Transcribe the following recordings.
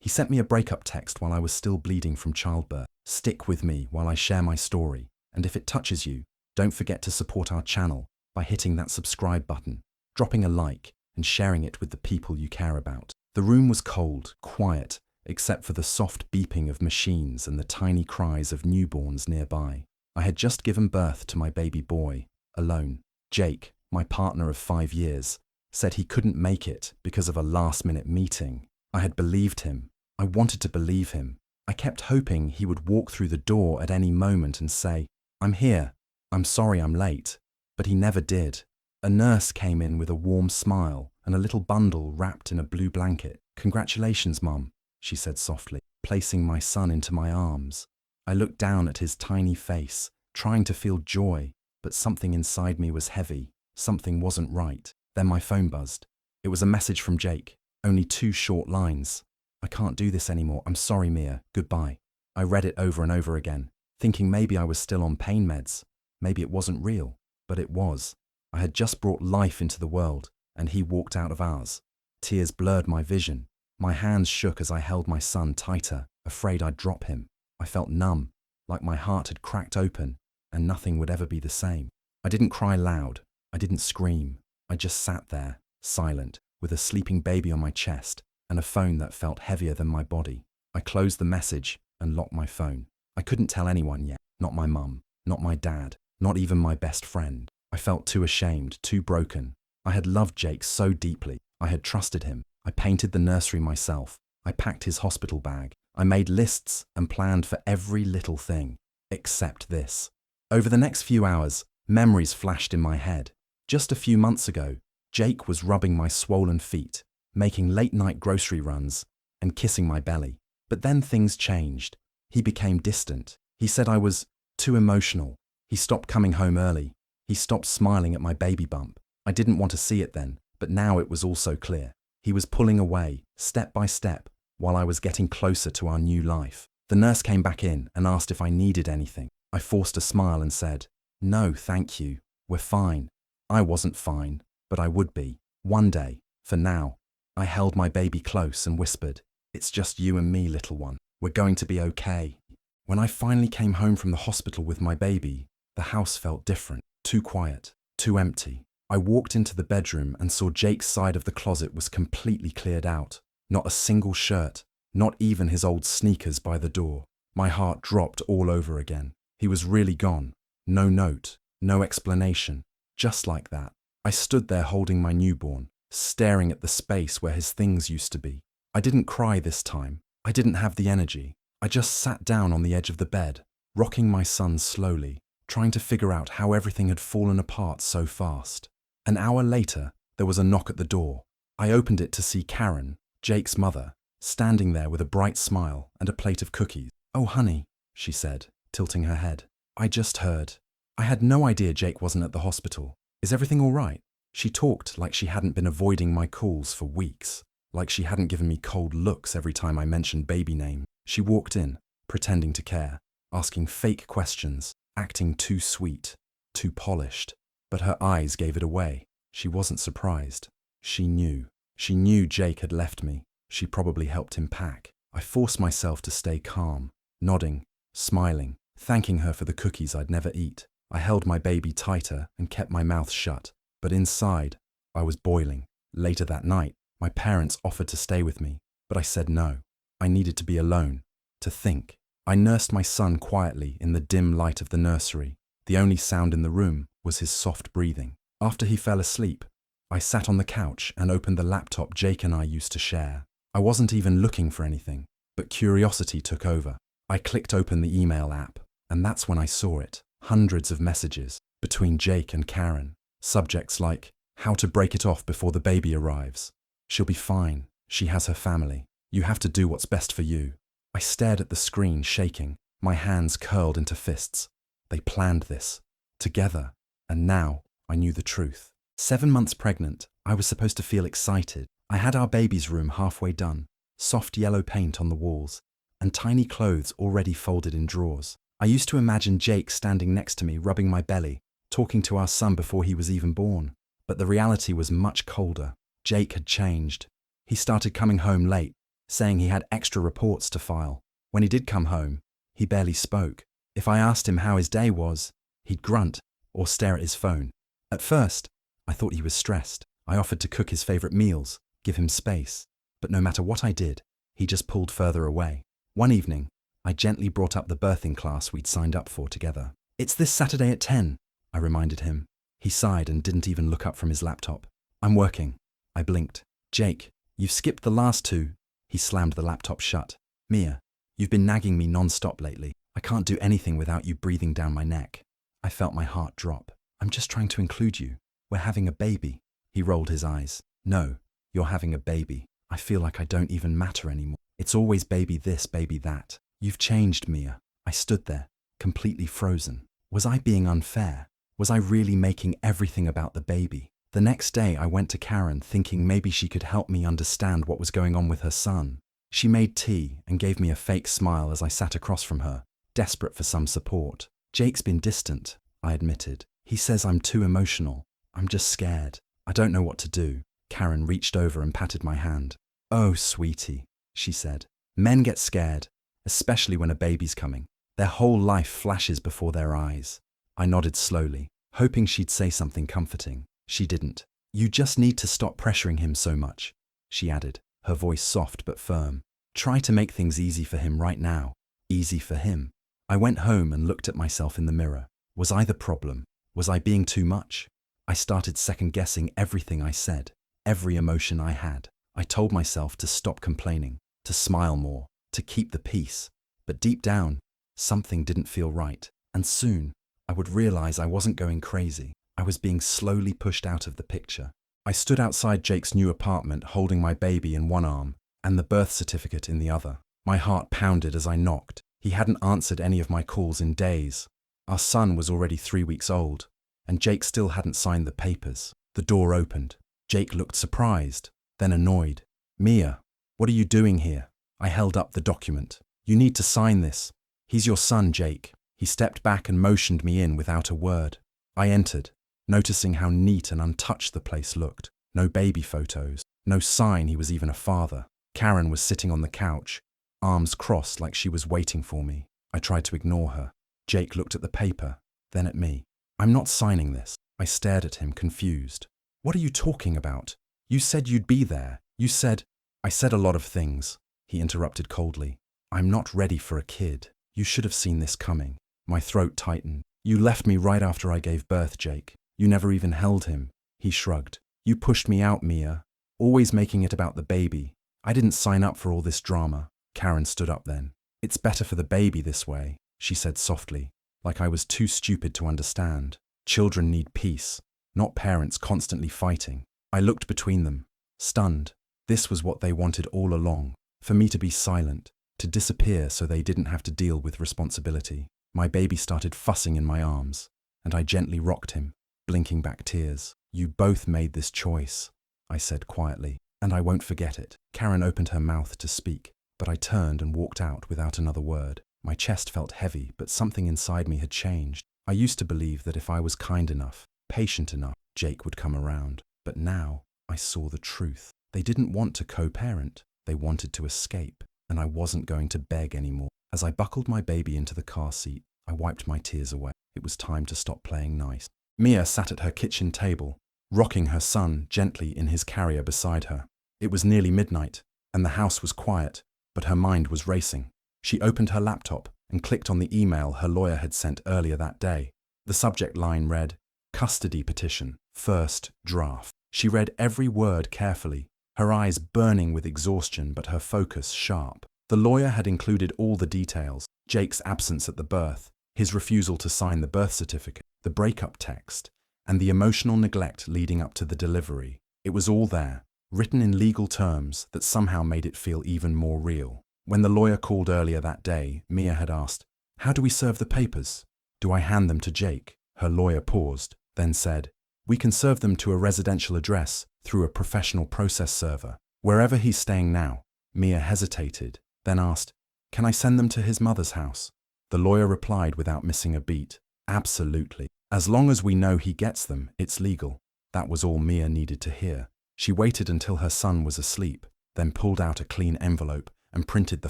He sent me a breakup text while I was still bleeding from childbirth. Stick with me while I share my story, and if it touches you, don't forget to support our channel by hitting that subscribe button, dropping a like, and sharing it with the people you care about. The room was cold, quiet, except for the soft beeping of machines and the tiny cries of newborns nearby. I had just given birth to my baby boy, alone. Jake, my partner of 5 years, said he couldn't make it because of a last-minute meeting. I had believed him. I wanted to believe him. I kept hoping he would walk through the door at any moment and say, "I'm here. I'm sorry I'm late." But he never did. A nurse came in with a warm smile and a little bundle wrapped in a blue blanket. "Congratulations, Mum," she said softly, placing my son into my arms. I looked down at his tiny face, trying to feel joy, but something inside me was heavy. Something wasn't right. Then my phone buzzed. It was a message from Jake. Only 2 short lines. "I can't do this anymore. I'm sorry, Mia. Goodbye." I read it over and over again, thinking maybe I was still on pain meds. Maybe it wasn't real, but it was. I had just brought life into the world, and he walked out of ours. Tears blurred my vision. My hands shook as I held my son tighter, afraid I'd drop him. I felt numb, like my heart had cracked open, and nothing would ever be the same. I didn't cry loud. I didn't scream. I just sat there, silent, with a sleeping baby on my chest, and a phone that felt heavier than my body. I closed the message and locked my phone. I couldn't tell anyone yet. Not my mum, not my dad, not even my best friend. I felt too ashamed, too broken. I had loved Jake so deeply. I had trusted him. I painted the nursery myself. I packed his hospital bag. I made lists and planned for every little thing, except this. Over the next few hours, memories flashed in my head. Just a few months ago, Jake was rubbing my swollen feet, making late-night grocery runs, and kissing my belly. But then things changed. He became distant. He said I was too emotional. He stopped coming home early. He stopped smiling at my baby bump. I didn't want to see it then, but now it was all so clear. He was pulling away, step by step, while I was getting closer to our new life. The nurse came back in and asked if I needed anything. I forced a smile and said, "No, thank you. We're fine." I wasn't fine, but I would be. One day, for now. I held my baby close and whispered, "It's just you and me, little one. We're going to be okay." When I finally came home from the hospital with my baby, the house felt different, too quiet, too empty. I walked into the bedroom and saw Jake's side of the closet was completely cleared out. Not a single shirt, not even his old sneakers by the door. My heart dropped all over again. He was really gone. No note, no explanation, just like that. I stood there holding my newborn, staring at the space where his things used to be. I didn't cry this time. I didn't have the energy. I just sat down on the edge of the bed, rocking my son slowly, trying to figure out how everything had fallen apart so fast. An hour later, there was a knock at the door. I opened it to see Karen, Jake's mother, standing there with a bright smile and a plate of cookies. "Oh, honey," she said, tilting her head. "I just heard. I had no idea Jake wasn't at the hospital. Is everything all right?" She talked like she hadn't been avoiding my calls for weeks, like she hadn't given me cold looks every time I mentioned baby name. She walked in, pretending to care, asking fake questions, acting too sweet, too polished. But her eyes gave it away. She wasn't surprised. She knew. She knew Jake had left me. She probably helped him pack. I forced myself to stay calm, nodding, smiling, thanking her for the cookies I'd never eat. I held my baby tighter and kept my mouth shut. But inside, I was boiling. Later that night, my parents offered to stay with me, but I said no. I needed to be alone, to think. I nursed my son quietly in the dim light of the nursery. The only sound in the room was his soft breathing. After he fell asleep, I sat on the couch and opened the laptop Jake and I used to share. I wasn't even looking for anything, but curiosity took over. I clicked open the email app, and that's when I saw it. Hundreds of messages between Jake and Karen. Subjects like, "How to break it off before the baby arrives." "She'll be fine. She has her family. You have to do what's best for you." I stared at the screen, shaking. My hands curled into fists. They planned this. Together. And now, I knew the truth. 7 months pregnant, I was supposed to feel excited. I had our baby's room halfway done, soft yellow paint on the walls, and tiny clothes already folded in drawers. I used to imagine Jake standing next to me, rubbing my belly, talking to our son before he was even born. But the reality was much colder. Jake had changed. He started coming home late, saying he had extra reports to file. When he did come home, he barely spoke. If I asked him how his day was, he'd grunt or stare at his phone. At first, I thought he was stressed. I offered to cook his favorite meals, give him space. But no matter what I did, he just pulled further away. One evening, I gently brought up the birthing class we'd signed up for together. "It's this Saturday at 10, I reminded him. He sighed and didn't even look up from his laptop. "I'm working." I blinked. "Jake, you've skipped the last two." He slammed the laptop shut. "Mia, you've been nagging me non-stop lately. I can't do anything without you breathing down my neck." I felt my heart drop. "I'm just trying to include you. We're having a baby." He rolled his eyes. "No, you're having a baby. I feel like I don't even matter anymore. It's always baby this, baby that. You've changed, Mia." I stood there, completely frozen. Was I being unfair? Was I really making everything about the baby? The next day I went to Karen thinking maybe she could help me understand what was going on with her son. She made tea and gave me a fake smile as I sat across from her, desperate for some support. "Jake's been distant," I admitted. "He says I'm too emotional. I'm just scared. I don't know what to do." Karen reached over and patted my hand. "Oh, sweetie," she said. "Men get scared, especially when a baby's coming. Their whole life flashes before their eyes." I nodded slowly, hoping she'd say something comforting. She didn't. "You just need to stop pressuring him so much," she added, her voice soft but firm. "Try to make things easy for him right now. Easy for him." I went home and looked at myself in the mirror. Was I the problem? Was I being too much? I started second-guessing everything I said, every emotion I had. I told myself to stop complaining, to smile more, to keep the peace. But deep down, something didn't feel right. And soon, I would realize I wasn't going crazy. I was being slowly pushed out of the picture. I stood outside Jake's new apartment holding my baby in one arm and the birth certificate in the other. My heart pounded as I knocked. He hadn't answered any of my calls in days. Our son was already 3 weeks old, and Jake still hadn't signed the papers. The door opened. Jake looked surprised, then annoyed. "Mia, what are you doing here?" I held up the document. "You need to sign this. He's your son, Jake." He stepped back and motioned me in without a word. I entered, noticing how neat and untouched the place looked. No baby photos, no sign he was even a father. Karen was sitting on the couch, arms crossed like she was waiting for me. I tried to ignore her. Jake looked at the paper, then at me. "I'm not signing this." I stared at him, confused. "What are you talking about? You said you'd be there. You said—" "I said a lot of things," he interrupted coldly. "I'm not ready for a kid. You should have seen this coming." My throat tightened. "You left me right after I gave birth, Jake. You never even held him." He shrugged. "You pushed me out, Mia, always making it about the baby. I didn't sign up for all this drama." Karen stood up then. "It's better for the baby this way," she said softly, like I was too stupid to understand. "Children need peace, not parents constantly fighting." I looked between them, stunned. This was what they wanted all along, for me to be silent, to disappear so they didn't have to deal with responsibility. My baby started fussing in my arms, and I gently rocked him, blinking back tears. "You both made this choice," I said quietly, "and I won't forget it." Karen opened her mouth to speak, but I turned and walked out without another word. My chest felt heavy, but something inside me had changed. I used to believe that if I was kind enough, patient enough, Jake would come around. But now I saw the truth. They didn't want to co-parent. They wanted to escape, and I wasn't going to beg anymore. As I buckled my baby into the car seat, I wiped my tears away. It was time to stop playing nice. Mia sat at her kitchen table, rocking her son gently in his carrier beside her. It was nearly midnight, and the house was quiet, but her mind was racing. She opened her laptop and clicked on the email her lawyer had sent earlier that day. The subject line read, "Custody petition, first draft." She read every word carefully, her eyes burning with exhaustion but her focus sharp. The lawyer had included all the details: Jake's absence at the birth, his refusal to sign the birth certificate, the breakup text, and the emotional neglect leading up to the delivery. It was all there, written in legal terms that somehow made it feel even more real. When the lawyer called earlier that day, Mia had asked, "How do we serve the papers? Do I hand them to Jake?" Her lawyer paused, then said, "We can serve them to a residential address through a professional process server, wherever he's staying now." Mia hesitated, then asked, "Can I send them to his mother's house?" The lawyer replied without missing a beat, "Absolutely. As long as we know he gets them, it's legal." That was all Mia needed to hear. She waited until her son was asleep, then pulled out a clean envelope and printed the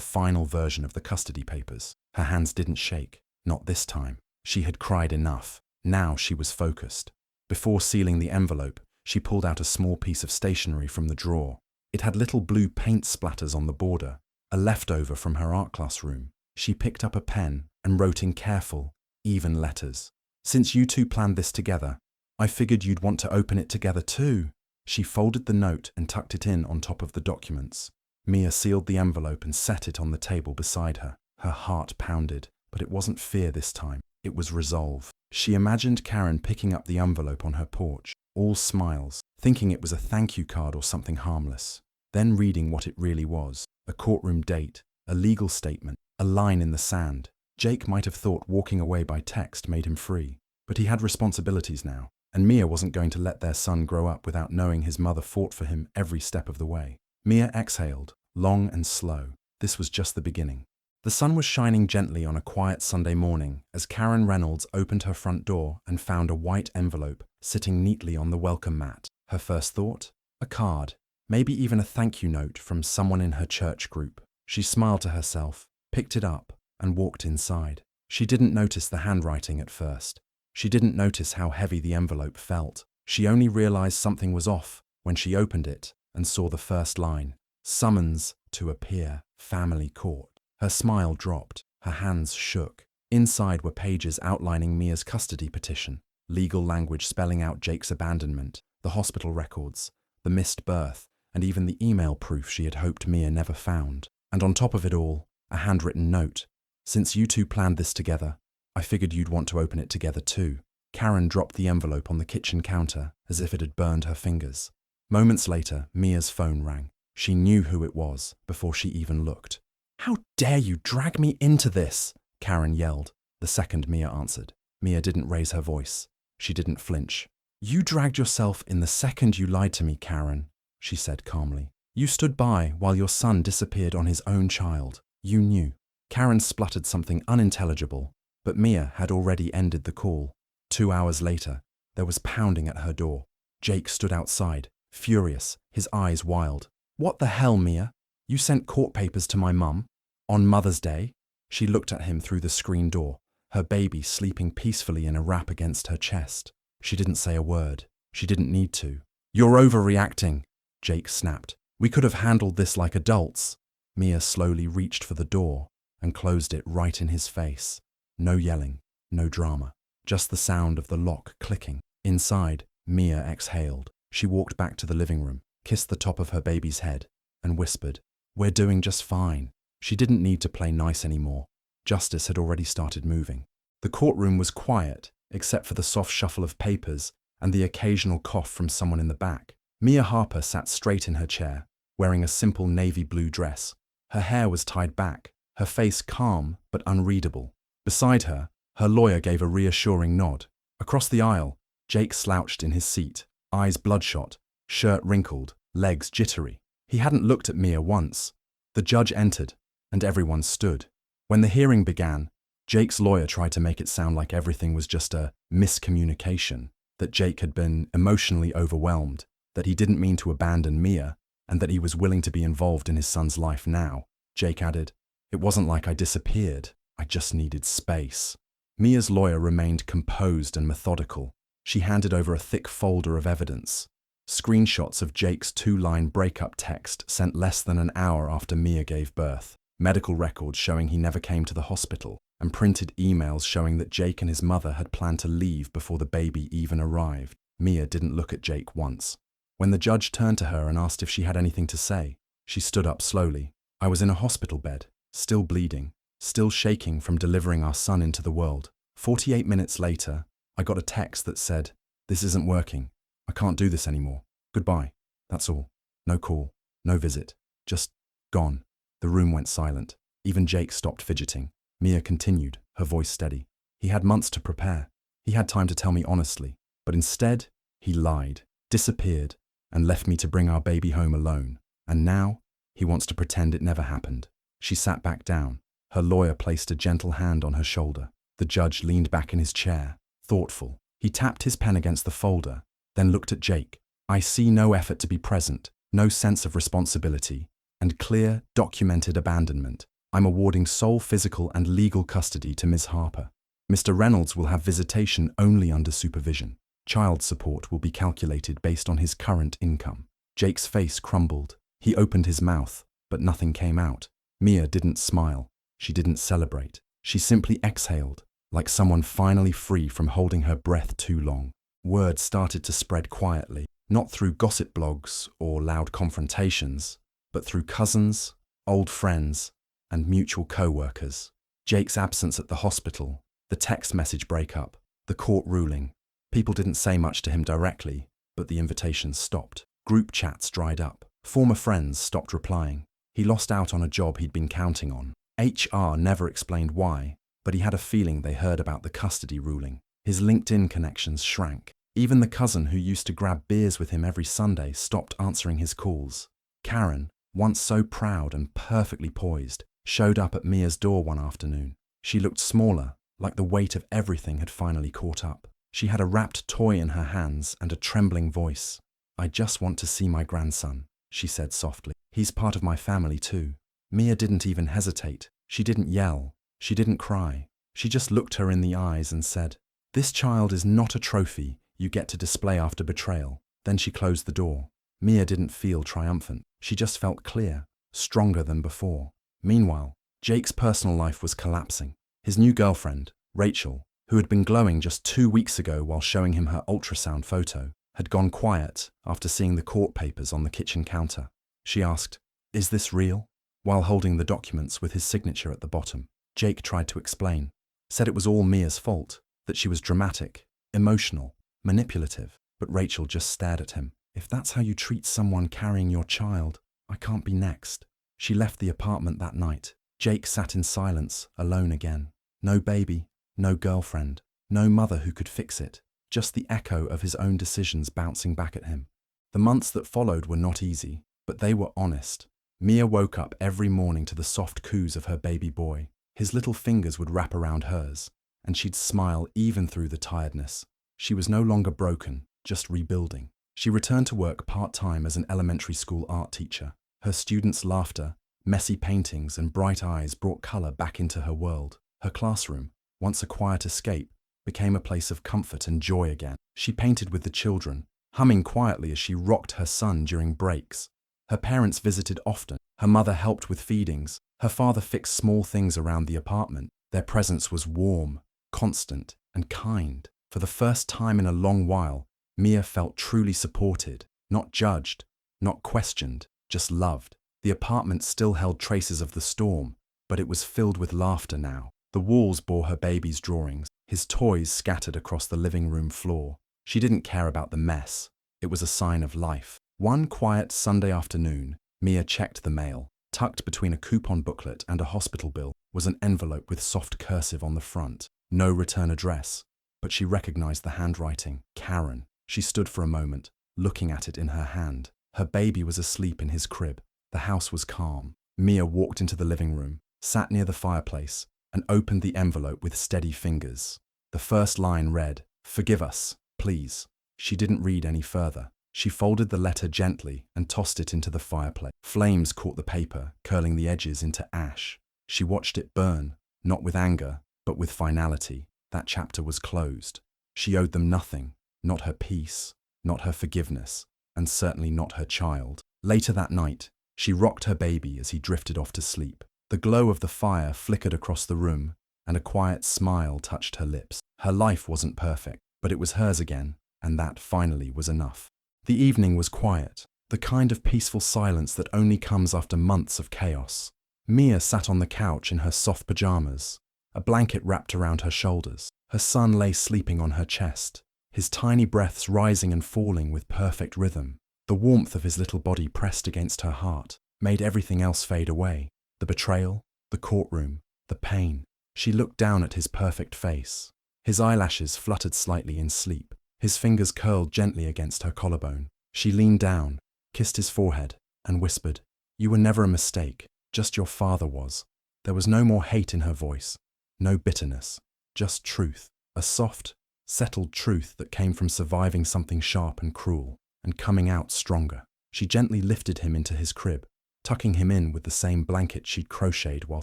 final version of the custody papers. Her hands didn't shake. Not this time. She had cried enough. Now she was focused. Before sealing the envelope, she pulled out a small piece of stationery from the drawer. It had little blue paint splatters on the border, a leftover from her art class room. She picked up a pen and wrote in careful, even letters. "Since you two planned this together, I figured you'd want to open it together too." She folded the note and tucked it in on top of the documents. Mia sealed the envelope and set it on the table beside her. Her heart pounded, but it wasn't fear this time. It was resolve. She imagined Karen picking up the envelope on her porch, all smiles, thinking it was a thank you card or something harmless. Then reading what it really was: a courtroom date, a legal statement, a line in the sand. Jake might have thought walking away by text made him free, but he had responsibilities now, and Mia wasn't going to let their son grow up without knowing his mother fought for him every step of the way. Mia exhaled, long and slow. This was just the beginning. The sun was shining gently on a quiet Sunday morning as Karen Reynolds opened her front door and found a white envelope sitting neatly on the welcome mat. Her first thought? A card, maybe even a thank you note from someone in her church group. She smiled to herself, picked it up, and walked inside. She didn't notice the handwriting at first. She didn't notice how heavy the envelope felt. She only realized something was off when she opened it and saw the first line: "Summons to appear, family court." Her smile dropped. Her hands shook. Inside were pages outlining Mia's custody petition, legal language spelling out Jake's abandonment, the hospital records, the missed birth, and even the email proof she had hoped Mia never found. And on top of it all, a handwritten note: "Since you two planned this together, I figured you'd want to open it together too." Karen dropped the envelope on the kitchen counter as if it had burned her fingers. Moments later, Mia's phone rang. She knew who it was before she even looked. "How dare you drag me into this?" Karen yelled, the second Mia answered. Mia didn't raise her voice. She didn't flinch. "You dragged yourself in the second you lied to me, Karen," she said calmly. "You stood by while your son disappeared on his own child. You knew." Karen spluttered something unintelligible, but Mia had already ended the call. 2 hours later, there was pounding at her door. Jake stood outside, furious, his eyes wild. "What the hell, Mia? You sent court papers to my mum? On Mother's Day?" She looked at him through the screen door, her baby sleeping peacefully in a wrap against her chest. She didn't say a word. She didn't need to. "You're overreacting," Jake snapped. "We could have handled this like adults." Mia slowly reached for the door and closed it right in his face. No yelling, no drama, just the sound of the lock clicking. Inside, Mia exhaled. She walked back to the living room, kissed the top of her baby's head, and whispered, "We're doing just fine." She didn't need to play nice anymore. Justice had already started moving. The courtroom was quiet, except for the soft shuffle of papers and the occasional cough from someone in the back. Mia Harper sat straight in her chair, wearing a simple navy blue dress. Her hair was tied back, her face calm but unreadable. Beside her, her lawyer gave a reassuring nod. Across the aisle, Jake slouched in his seat, eyes bloodshot, shirt wrinkled, legs jittery. He hadn't looked at Mia once. The judge entered, and everyone stood. When the hearing began, Jake's lawyer tried to make it sound like everything was just a miscommunication, that Jake had been emotionally overwhelmed, that he didn't mean to abandon Mia, and that he was willing to be involved in his son's life now. Jake added, "It wasn't like I disappeared. I just needed space." Mia's lawyer remained composed and methodical. She handed over a thick folder of evidence. Screenshots of Jake's 2-line breakup text sent less than an hour after Mia gave birth, medical records showing he never came to the hospital, and printed emails showing that Jake and his mother had planned to leave before the baby even arrived. Mia didn't look at Jake once. When the judge turned to her and asked if she had anything to say, she stood up slowly. "I was in a hospital bed, still bleeding, still shaking from delivering our son into the world. 48 minutes later, I got a text that said, 'This isn't working. I can't do this anymore. Goodbye.' That's all. No call, no visit. Just gone." The room went silent. Even Jake stopped fidgeting. Mia continued, her voice steady. "He had months to prepare. He had time to tell me honestly. But instead, he lied, disappeared, and left me to bring our baby home alone. And now, he wants to pretend it never happened." She sat back down. Her lawyer placed a gentle hand on her shoulder. The judge leaned back in his chair, thoughtful. He tapped his pen against the folder, then looked at Jake. "I see no effort to be present, no sense of responsibility. and clear, documented abandonment. I'm awarding sole physical and legal custody to Ms. Harper. Mr. Reynolds will have visitation only under supervision. Child support will be calculated based on his current income. Jake's face crumbled. He opened his mouth, but nothing came out. Mia didn't smile. She didn't celebrate. She simply exhaled, like someone finally free from holding her breath too long. Word started to spread quietly, not through gossip blogs or loud confrontations, but through cousins, old friends, and mutual co-workers. Jake's absence at the hospital, the text message breakup, the court ruling. People didn't say much to him directly, but the invitations stopped. Group chats dried up. Former friends stopped replying. He lost out on a job he'd been counting on. HR never explained why, but he had a feeling they heard about the custody ruling. His LinkedIn connections shrank. Even the cousin who used to grab beers with him every Sunday stopped answering his calls. Karen, once so proud and perfectly poised, showed up at Mia's door one afternoon. She looked smaller, like the weight of everything had finally caught up. She had a wrapped toy in her hands and a trembling voice. "I just want to see my grandson," she said softly. "He's part of my family too." Mia didn't even hesitate. She didn't yell. She didn't cry. She just looked her in the eyes and said, "This child is not a trophy you get to display after betrayal." Then she closed the door. Mia didn't feel triumphant. She just felt clear, stronger than before. Meanwhile, Jake's personal life was collapsing. His new girlfriend, Rachel, who had been glowing just 2 weeks ago while showing him her ultrasound photo, had gone quiet after seeing the court papers on the kitchen counter. She asked, "Is this real?" while holding the documents with his signature at the bottom. Jake tried to explain, said it was all Mia's fault, that she was dramatic, emotional, manipulative, but Rachel just stared at him. "If that's how you treat someone carrying your child, I can't be next." She left the apartment that night. Jake sat in silence, alone again. No baby, no girlfriend, no mother who could fix it, just the echo of his own decisions bouncing back at him. The months that followed were not easy, but they were honest. Mia woke up every morning to the soft coos of her baby boy. His little fingers would wrap around hers, and she'd smile even through the tiredness. She was no longer broken, just rebuilding. She returned to work part-time as an elementary school art teacher. Her students' laughter, messy paintings, and bright eyes brought color back into her world. Her classroom, once a quiet escape, became a place of comfort and joy again. She painted with the children, humming quietly as she rocked her son during breaks. Her parents visited often. Her mother helped with feedings. Her father fixed small things around the apartment. Their presence was warm, constant, and kind. For the first time in a long while, Mia felt truly supported, not judged, not questioned, just loved. The apartment still held traces of the storm, but it was filled with laughter now. The walls bore her baby's drawings, his toys scattered across the living room floor. She didn't care about the mess. It was a sign of life. One quiet Sunday afternoon, Mia checked the mail. Tucked between a coupon booklet and a hospital bill was an envelope with soft cursive on the front. No return address, but she recognized the handwriting. Karen. She stood for a moment, looking at it in her hand. Her baby was asleep in his crib. The house was calm. Mia walked into the living room, sat near the fireplace, and opened the envelope with steady fingers. The first line read, "Forgive us, please." She didn't read any further. She folded the letter gently and tossed it into the fireplace. Flames caught the paper, curling the edges into ash. She watched it burn, not with anger, but with finality. That chapter was closed. She owed them nothing, not her peace, not her forgiveness, and certainly not her child. Later that night, she rocked her baby as he drifted off to sleep. The glow of the fire flickered across the room, and a quiet smile touched her lips. Her life wasn't perfect, but it was hers again, and that finally was enough. The evening was quiet, the kind of peaceful silence that only comes after months of chaos. Mia sat on the couch in her soft pajamas, a blanket wrapped around her shoulders. Her son lay sleeping on her chest, his tiny breaths rising and falling with perfect rhythm. The warmth of his little body pressed against her heart made everything else fade away. The betrayal, the courtroom, the pain. She looked down at his perfect face. His eyelashes fluttered slightly in sleep. His fingers curled gently against her collarbone. She leaned down, kissed his forehead, and whispered, "You were never a mistake, just your father was." There was no more hate in her voice, no bitterness, just truth. A soft, settled truth that came from surviving something sharp and cruel, and coming out stronger. She gently lifted him into his crib, tucking him in with the same blanket she'd crocheted while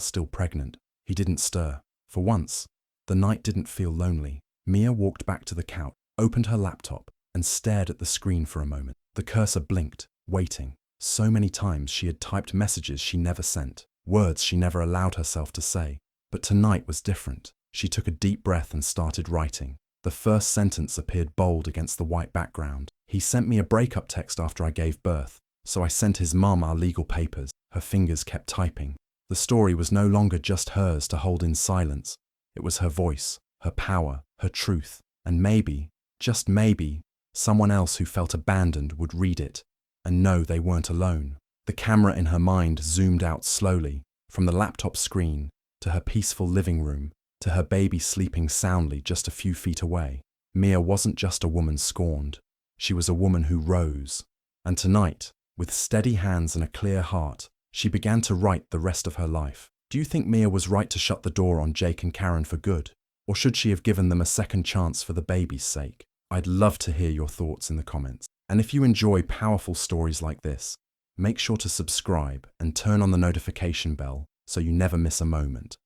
still pregnant. He didn't stir. For once, the night didn't feel lonely. Mia walked back to the couch, opened her laptop, and stared at the screen for a moment. The cursor blinked, waiting. So many times she had typed messages she never sent, words she never allowed herself to say. But tonight was different. She took a deep breath and started writing. The first sentence appeared bold against the white background. He sent me a breakup text after I gave birth, so I sent his mum our legal papers. Her fingers kept typing. The story was no longer just hers to hold in silence. It was her voice, her power, her truth, and maybe, just maybe, someone else who felt abandoned would read it and know they weren't alone. The camera in her mind zoomed out slowly, from the laptop screen to her peaceful living room, to her baby sleeping soundly just a few feet away. Mia wasn't just a woman scorned. She was a woman who rose. And tonight, with steady hands and a clear heart, she began to write the rest of her life. Do you think Mia was right to shut the door on Jake and Karen for good? Or should she have given them a second chance for the baby's sake? I'd love to hear your thoughts in the comments. And if you enjoy powerful stories like this, make sure to subscribe and turn on the notification bell so you never miss a moment.